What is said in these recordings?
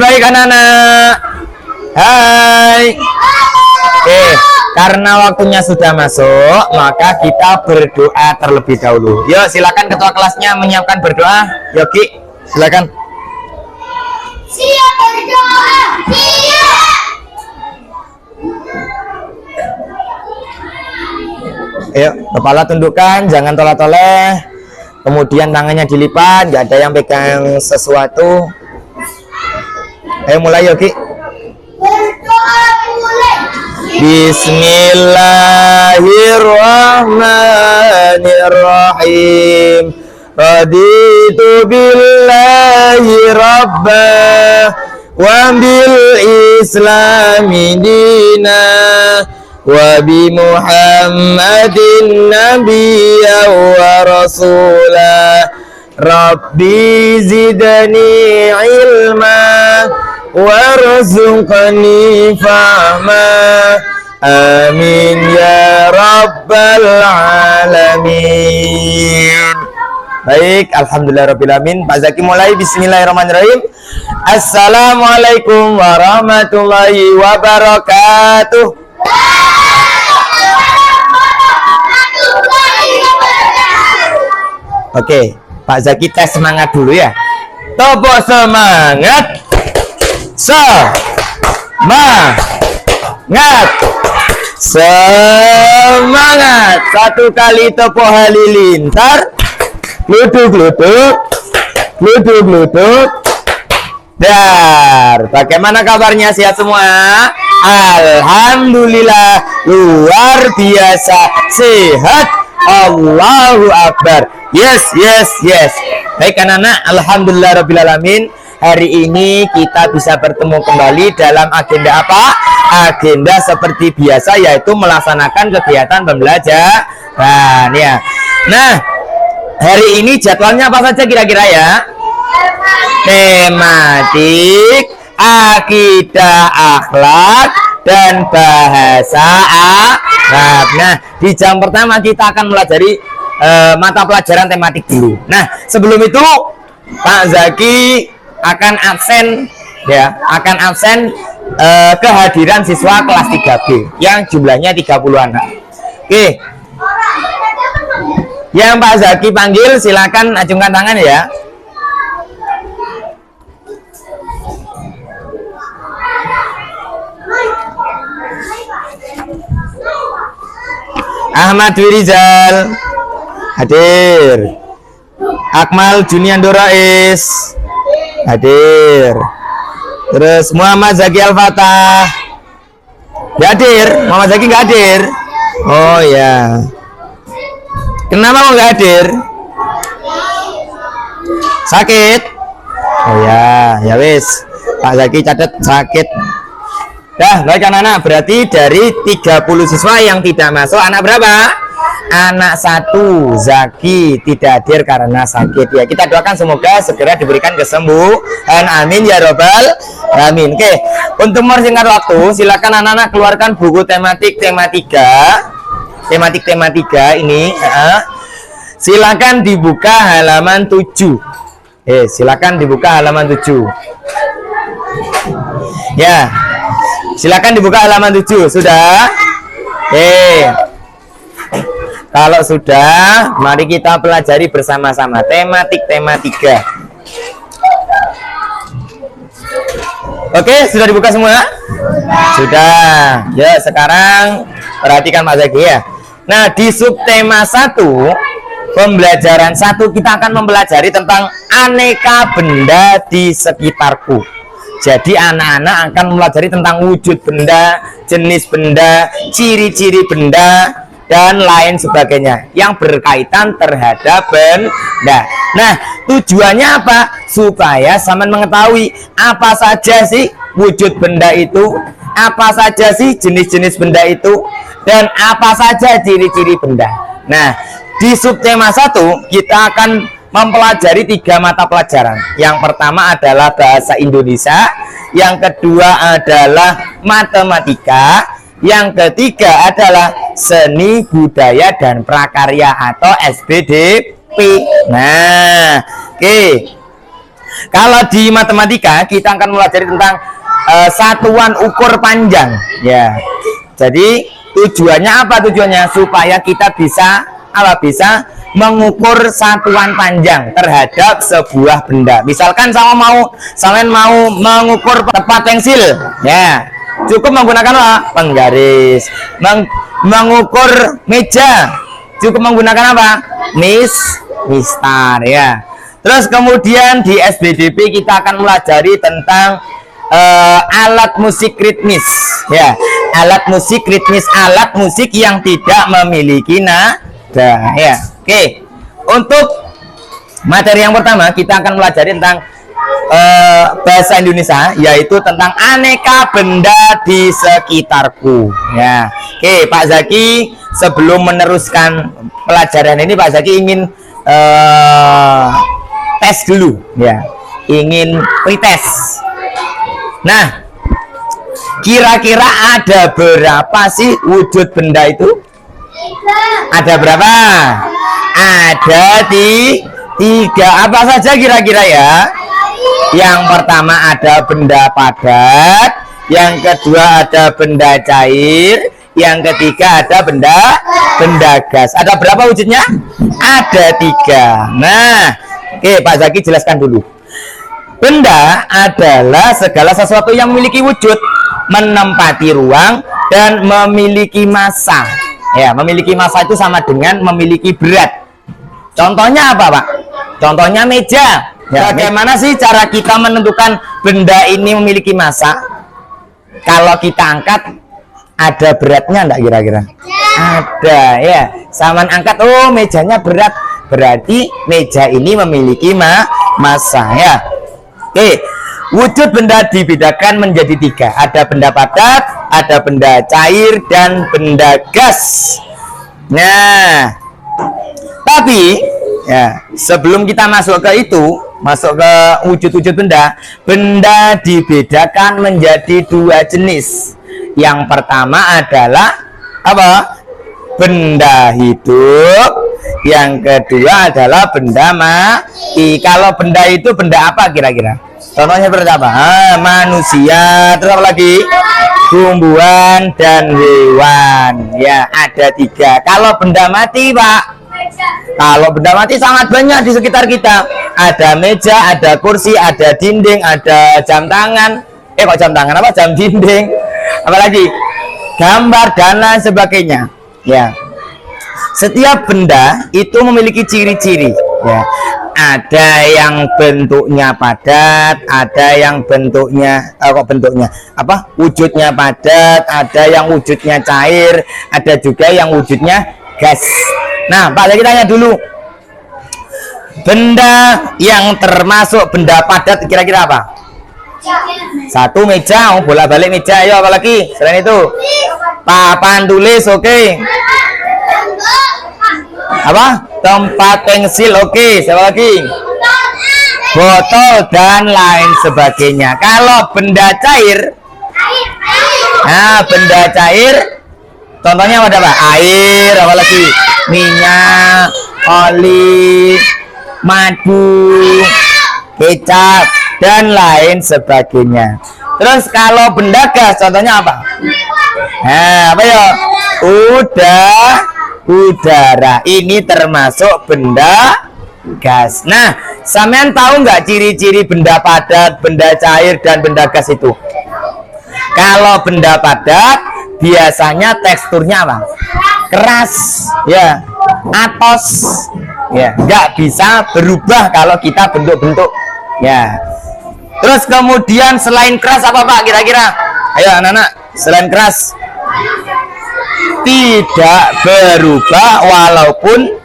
Baik anak-anak. Hai. Karena waktunya sudah masuk, maka kita berdoa terlebih dahulu. Yuk, silakan ketua kelasnya menyiapkan berdoa. Yogi, silakan. Siap berdoa. Siap. Ayo, kepala tundukkan, jangan toleh-toleh. Kemudian tangannya dilipat, nggak ada yang pegang sesuatu. Ayo mulai Yogi. Berdoa mulai. Bismillahirrahmanirrahim. Raditu billahi rabba wa bil islami dina wa bi Muhammadin nabiyya wa rasula. Rabbi zidni ilma warzuqni fahma. Amin ya rabbal alamin. Baik, alhamdulillahirrahmanirrahim. Pak Zaki mulai. Bismillahirrahmanirrahim. Assalamualaikum warahmatullahi wabarakatuh. Oke, Pak Zaki tes semangat dulu ya. Tepuk semangat. Semangat. Satu kali tepuk halilintar. Gluduk. Dar. Bagaimana kabarnya, sehat semua? Alhamdulillah, luar biasa sehat. Allahu Akbar. Yes. Baik anak-anak, alhamdulillah rabbil alamin. Hari ini kita bisa bertemu kembali dalam agenda apa? Agenda seperti biasa, yaitu melaksanakan kegiatan pembelajaran ya. Nah, hari ini jadwalnya apa saja kira-kira ya? Tematik, akidah, akhlak, dan bahasa Arab. Nah, di jam pertama kita akan mempelajari mata pelajaran tematik dulu. Nah, sebelum itu Pak Zaki akan absen kehadiran siswa kelas 3B yang jumlahnya 30 anak. Oke. Yang Pak Zaki panggil silakan acungkan tangan ya. Ahmad Wirizal hadir. Akmal Juniando Rais hadir. Terus Muhammad Zaki Al-Fatah nggak hadir. Muhammad Zaki nggak hadir. Oh ya. Kenapa mau nggak hadir? Sakit? Oh ya wis. Pak Zaki catat sakit. Dah, baik anak-anak, berarti dari 30 siswa yang tidak masuk, anak berapa? Anak 1, Zaki tidak hadir karena sakit ya. Kita doakan semoga segera diberikan kesembuhan. Amin ya robbal alamin. Oke, untuk mempersingkat waktu, silakan anak-anak keluarkan buku tematik tema 3 ini. Silakan dibuka halaman 7. Silakan dibuka halaman 7. Ya. Silakan dibuka halaman 7. Sudah? Kalau sudah, mari kita pelajari bersama-sama tematik tema 3. Oke, sudah dibuka semua? Sudah. Ya, sekarang perhatikan Pak Zaki ya. Nah, di subtema 1, pembelajaran 1 kita akan mempelajari tentang aneka benda di sekitarku. Jadi anak-anak akan mempelajari tentang wujud benda, jenis benda, ciri-ciri benda, dan lain sebagainya yang berkaitan terhadap benda. Nah, tujuannya apa? Supaya saman mengetahui apa saja sih wujud benda itu, apa saja sih jenis-jenis benda itu, dan apa saja ciri-ciri benda. Nah, di subtema 1 kita akan mempelajari 3 mata pelajaran. Yang pertama adalah bahasa Indonesia, yang kedua adalah matematika, yang ketiga adalah seni budaya dan prakarya atau SBDP. Nah, oke. Kalau di matematika kita akan mempelajari tentang satuan ukur panjang ya. Jadi tujuannya apa? Tujuannya supaya kita bisa bisa mengukur satuan panjang terhadap sebuah benda. Misalkan sampean mau mengukur tepat pensil ya, cukup menggunakan apa? Penggaris. Mengukur meja cukup menggunakan apa? Mistar ya. Terus kemudian di SBDP kita akan pelajari tentang alat musik ritmis ya. Alat musik ritmis, alat musik yang tidak memiliki nada ya. Oke. Untuk materi yang pertama kita akan pelajari tentang bahasa Indonesia, yaitu tentang aneka benda di sekitarku ya. Oke, Pak Zaki, sebelum meneruskan pelajaran ini Pak Zaki ingin tes dulu ya, ingin pretest. Nah, kira-kira ada berapa sih wujud benda itu? Ada berapa? Ada tiga. Apa saja kira-kira ya? Yang pertama ada benda padat, yang kedua ada benda cair, yang ketiga ada benda gas. Ada berapa wujudnya? Ada 3. Nah, oke, Pak Zaki jelaskan dulu. Benda adalah segala sesuatu yang memiliki wujud, menempati ruang, dan memiliki massa. Ya, memiliki massa itu sama dengan memiliki berat. Contohnya apa, Pak? Contohnya meja. Ya, bagaimana sih cara kita menentukan benda ini memiliki massa? Kalau kita angkat, ada beratnya enggak kira-kira? Ada ya. Saman angkat, oh mejanya berat, berarti meja ini memiliki massa ya. Oke, wujud benda dibedakan menjadi 3. Ada benda padat, ada benda cair, dan benda gas. Nah, tapi ya, sebelum kita masuk ke itu, masuk ke wujud-wujud benda, benda dibedakan menjadi 2 jenis. Yang pertama adalah apa? Benda hidup. Yang kedua adalah benda mati. Kalau benda itu benda apa kira-kira? Contohnya seperti apa? Manusia, terus apa lagi? Tumbuhan dan hewan. Ya, ada 3. Kalau benda mati, Pak? Kalau benda mati sangat banyak di sekitar kita. Ada meja, ada kursi, ada dinding, ada jam tangan. Kok jam tangan apa? Jam dinding. Apalagi? Gambar dan lain sebagainya. Ya. Setiap benda itu memiliki ciri-ciri. Ya. Ada yang bentuknya padat, ada yang bentuknya wujudnya padat, ada yang wujudnya cair, ada juga yang wujudnya gas. Nah, Pak lagi tanya dulu, benda yang termasuk benda padat kira-kira apa? 1 meja, bolak-balik meja. Ayo apalagi selain itu? Papan tulis, oke. Apa? Tempat pensil, oke. Siapa lagi? Botol dan lain sebagainya. Kalau benda cair, nah benda cair contohnya ada apa? Air, apa lagi? Minyak, oli, madu, kecap, dan lain sebagainya. Terus kalau benda gas contohnya apa? Nah, apa ya? Udara. Ini termasuk benda gas. Nah, sampean tahu nggak ciri-ciri benda padat, benda cair, dan benda gas itu? Kalau benda padat biasanya teksturnya apa? Keras, ya, atos, ya, nggak bisa berubah kalau kita bentuk-bentuk, ya. Terus kemudian selain keras apa Pak kira-kira? Ayo anak-anak, selain keras tidak berubah walaupun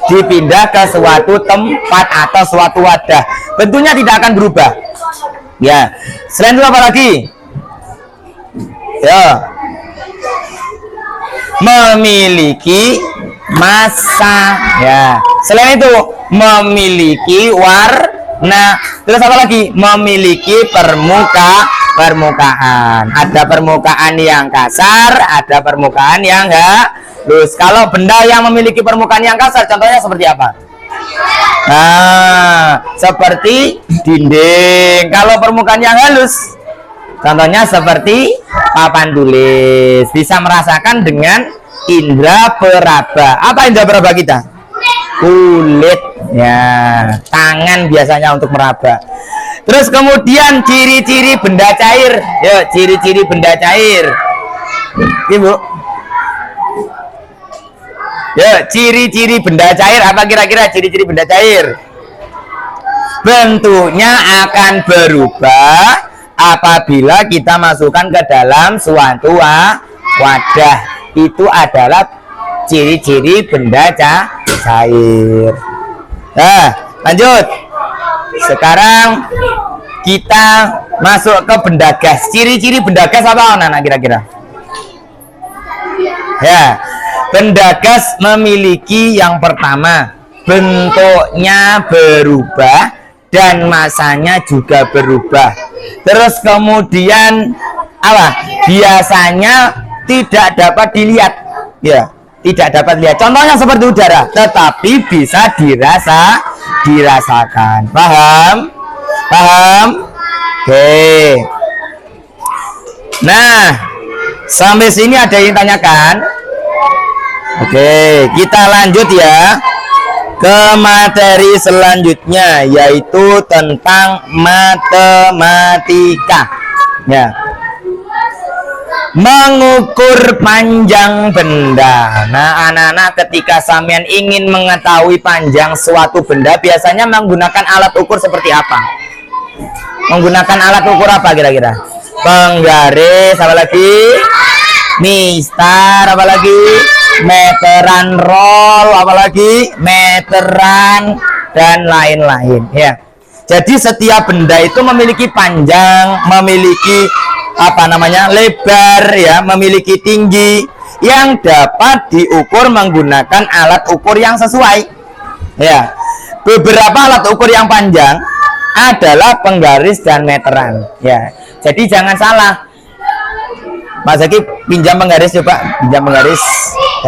dipindah ke suatu tempat atau suatu wadah, bentuknya tidak akan berubah. Ya, selain itu apa lagi? Ya, memiliki massa. Ya, selain itu memiliki warna. Terus apa lagi? Memiliki permukaan. Ada permukaan yang kasar, ada permukaan yang halus. Kalau benda yang memiliki permukaan yang kasar, contohnya seperti apa? Nah, seperti dinding. Kalau permukaan yang halus, contohnya seperti papan tulis, bisa merasakan dengan indera peraba. Apa indera peraba kita? Kulit, ya, tangan biasanya untuk meraba. Terus kemudian ciri-ciri benda cair. Yuk, ciri-ciri benda cair. Ibu. Yuk, ciri-ciri benda cair. Apa kira-kira ciri-ciri benda cair? Bentuknya akan berubah apabila kita masukkan ke dalam suatu wadah. Itu adalah ciri-ciri benda cair. Nah, lanjut. Sekarang kita masuk ke benda gas. Ciri-ciri benda gas apa, anak-anak kira-kira? Ya, benda gas memiliki yang pertama, bentuknya berubah dan masanya juga berubah. Terus kemudian apa? Biasanya tidak dapat dilihat, ya, tidak dapat dilihat. Contohnya seperti udara, tetapi bisa dirasakan. Paham? Paham? Oke. Nah, sampai sini ada yang tanyakan? Oke, kita lanjut ya ke materi selanjutnya, yaitu tentang matematika. Ya. Mengukur panjang benda. Nah, anak-anak, ketika sampean ingin mengetahui panjang suatu benda, biasanya menggunakan alat ukur seperti apa? Menggunakan alat ukur apa kira-kira? Penggaris, apa lagi? Mistar, apa lagi? Meteran roll, apa lagi? Meteran, dan lain-lain, ya. Jadi setiap benda itu memiliki panjang, memiliki lebar, ya, memiliki tinggi yang dapat diukur menggunakan alat ukur yang sesuai. Ya, beberapa alat ukur yang panjang adalah penggaris dan meteran. Ya, jadi jangan salah. Mas Zaki pinjam penggaris, coba pinjam penggaris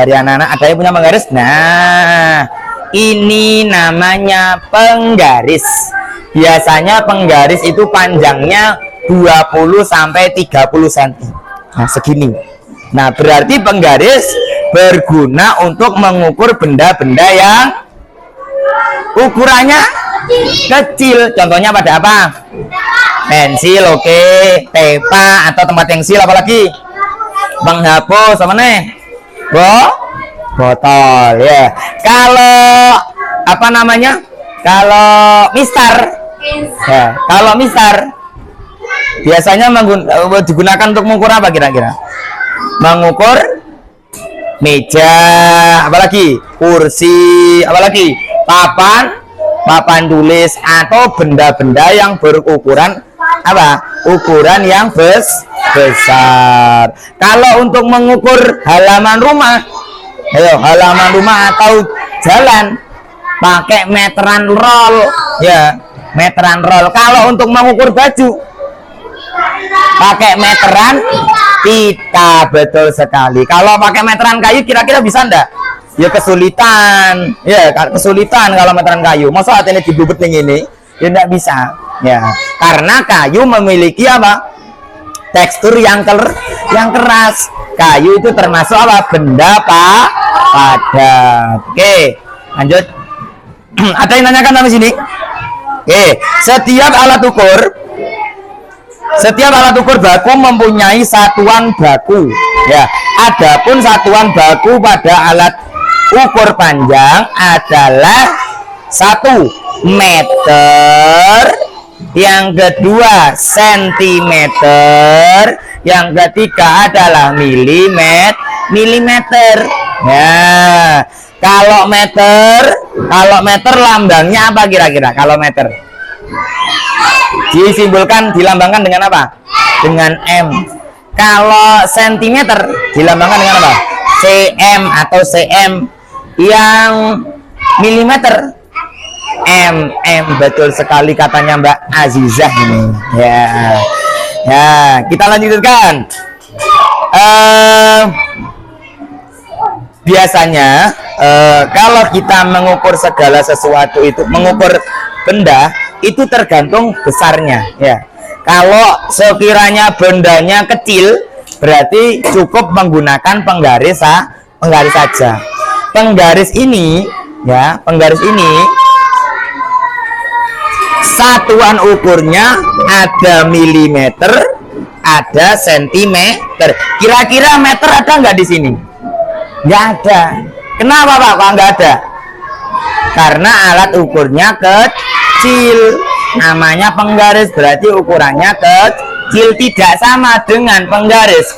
dari anak-anak. Ada yang punya penggaris? Nah, ini namanya penggaris. Biasanya penggaris itu panjangnya 20 sampai 30 cm. Nah, segini. Nah, berarti penggaris berguna untuk mengukur benda-benda yang ukurannya kecil. Contohnya pada apa? Pensil, oke. Peta atau tempat pensil, apalagi? Penghapus, apa nih? Botol, ya. Kalau Kalau mistar, ya, kalau mistar biasanya digunakan untuk mengukur apa kira-kira? Mengukur meja, apalagi? Kursi, apalagi? Papan tulis, atau benda-benda yang berukuran apa? Ukuran yang besar. Kalau untuk mengukur halaman rumah, halaman rumah atau jalan, pakai meteran roll, ya, meteran roll. Kalau untuk mengukur baju, pakai meteran pita, betul sekali. Kalau pakai meteran kayu, kira-kira bisa ndak? Ya kesulitan, ya kesulitan kalau meteran kayu. Masa ini dibubet ini, ya ndak bisa, ya, karena kayu memiliki apa? Tekstur yang keras. Kayu itu termasuk apa? Benda padat. Oke, lanjut. Ada yang nanyakan sampai sini? Oke, setiap alat ukur baku mempunyai satuan baku, ya. Adapun satuan baku pada alat ukur panjang adalah 1 meter, yang kedua sentimeter, yang ketiga adalah milimeter. Ya, kalau meter lambangnya apa kira-kira? Kalau meter dilambangkan dengan apa? Dengan M. Kalau sentimeter dilambangkan dengan apa? cm atau cm. Yang milimeter mm. Betul sekali katanya Mbak Azizah ini, ya. Ya, kita lanjutkan. Biasanya kalau kita mengukur segala sesuatu itu, mengukur benda, itu tergantung besarnya ya. Kalau sekiranya bendanya kecil berarti cukup menggunakan penggaris saja. Penggaris ini ya, penggaris ini satuan ukurnya ada milimeter, ada sentimeter. Kira-kira meter ada nggak di sini? Nggak ada. Kenapa Pak? Kok nggak ada? Karena alat ukurnya kecil. Namanya penggaris berarti ukurannya kecil, tidak sama dengan penggaris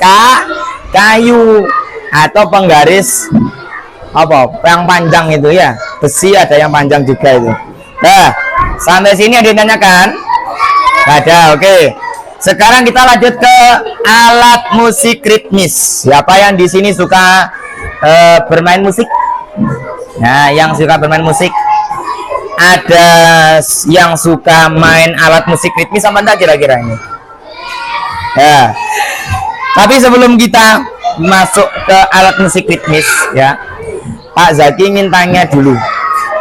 kayu atau penggaris apa yang panjang itu ya, besi ada yang panjang juga itu. Nah, sampai sini ada yang ditanyakan? Nggak ada. Oke. Sekarang kita lanjut ke alat musik ritmis. Siapa yang di sini suka bermain musik? Nah, yang suka bermain musik, ada yang suka main alat musik ritmis sama enggak kira-kira ini? Ya. Tapi sebelum kita masuk ke alat musik ritmis ya, Pak Zaki ingin tanya dulu,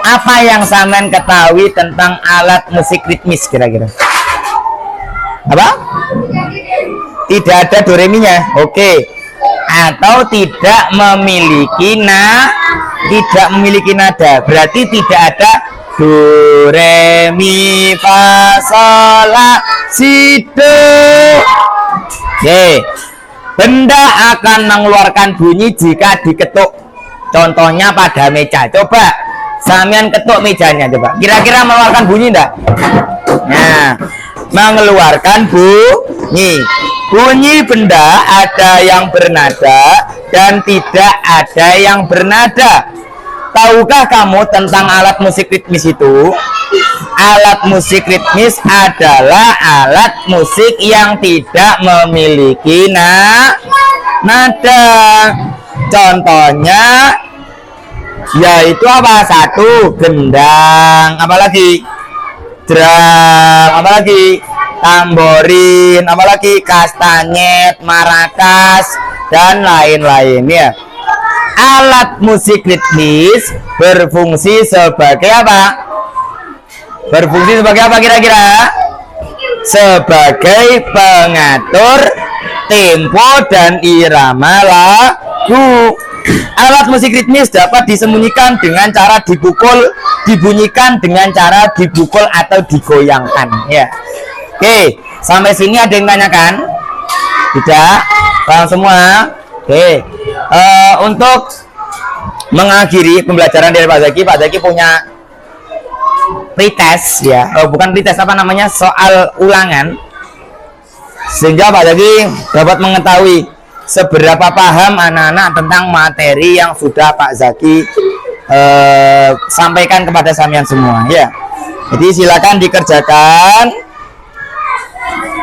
apa yang sampean ketahui tentang alat musik ritmis kira-kira? Apa? Tidak ada do re mi nya. Oke. Atau tidak memiliki nada. Berarti tidak ada do re mi fa sol la si do. Oke. Benda akan mengeluarkan bunyi jika diketuk. Contohnya pada meja. Coba sampean ketuk mejanya coba. Kira-kira mengeluarkan bunyi enggak? Nah, mengeluarkan bunyi. Bunyi benda ada yang bernada dan tidak ada yang bernada. Tahukah kamu tentang alat musik ritmis itu? Alat musik ritmis adalah alat musik yang tidak memiliki nada. Contohnya yaitu apa? Satu, gendang. Apalagi? Drum. Apalagi? Tamborin. Apalagi? Kastanyet, marakas, dan lain-lain ya. Alat musik ritmis berfungsi sebagai apa? Berfungsi sebagai apa kira-kira? Sebagai pengatur tempo dan irama lagu. Alat musik ritmis dapat disembunyikan dengan cara dibunyikan dengan cara dipukul atau digoyangkan ya. Oke, sampai sini ada yang tanyakan? Tidak? Paham semua? Oke. Untuk mengakhiri pembelajaran dari Pak Zaki punya pretest ya. Bukan pretest, apa namanya? Soal ulangan. Sehingga Pak Zaki dapat mengetahui seberapa paham anak-anak tentang materi yang sudah Pak Zaki sampaikan kepada sampean semua ya. Jadi silakan dikerjakan.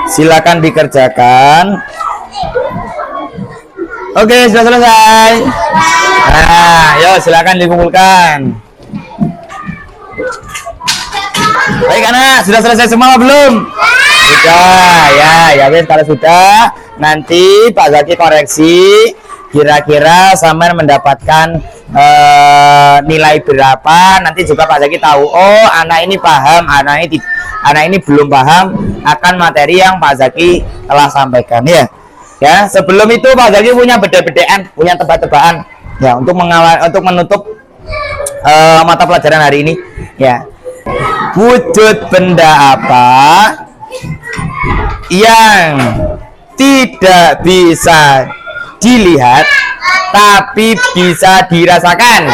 Silakan dikerjakan. Oke, sudah selesai. Nah, yuk silakan dikumpulkan. Baik anak, sudah selesai semua belum? Sudah, ya wes kalau sudah, nanti Pak Zaki koreksi kira-kira sampean mendapatkan nilai berapa. Nanti juga Pak Zaki tahu, oh anak ini paham, anak ini belum paham akan materi yang Pak Zaki telah sampaikan ya. Ya, sebelum itu Pak Zaki punya beda-bedaan, punya tebak-tebakan ya untuk menutup mata pelajaran hari ini ya. Wujud benda apa yang tidak bisa dilihat tapi bisa dirasakan?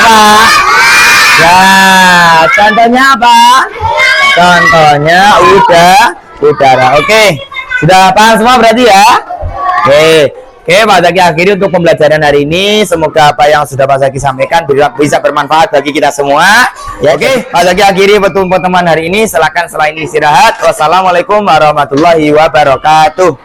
Apa? Ya, contohnya apa? Contohnya udara. Oke. Sudah paham semua berarti ya? Oke, Pak Zaki akhiri untuk pembelajaran hari ini. Semoga apa yang sudah Pak Zaki sampaikan bisa bermanfaat bagi kita semua. Ya, oke, Pak Zaki akhiri pertemuan hari ini. Silakan selain istirahat. Wassalamualaikum warahmatullahi wabarakatuh.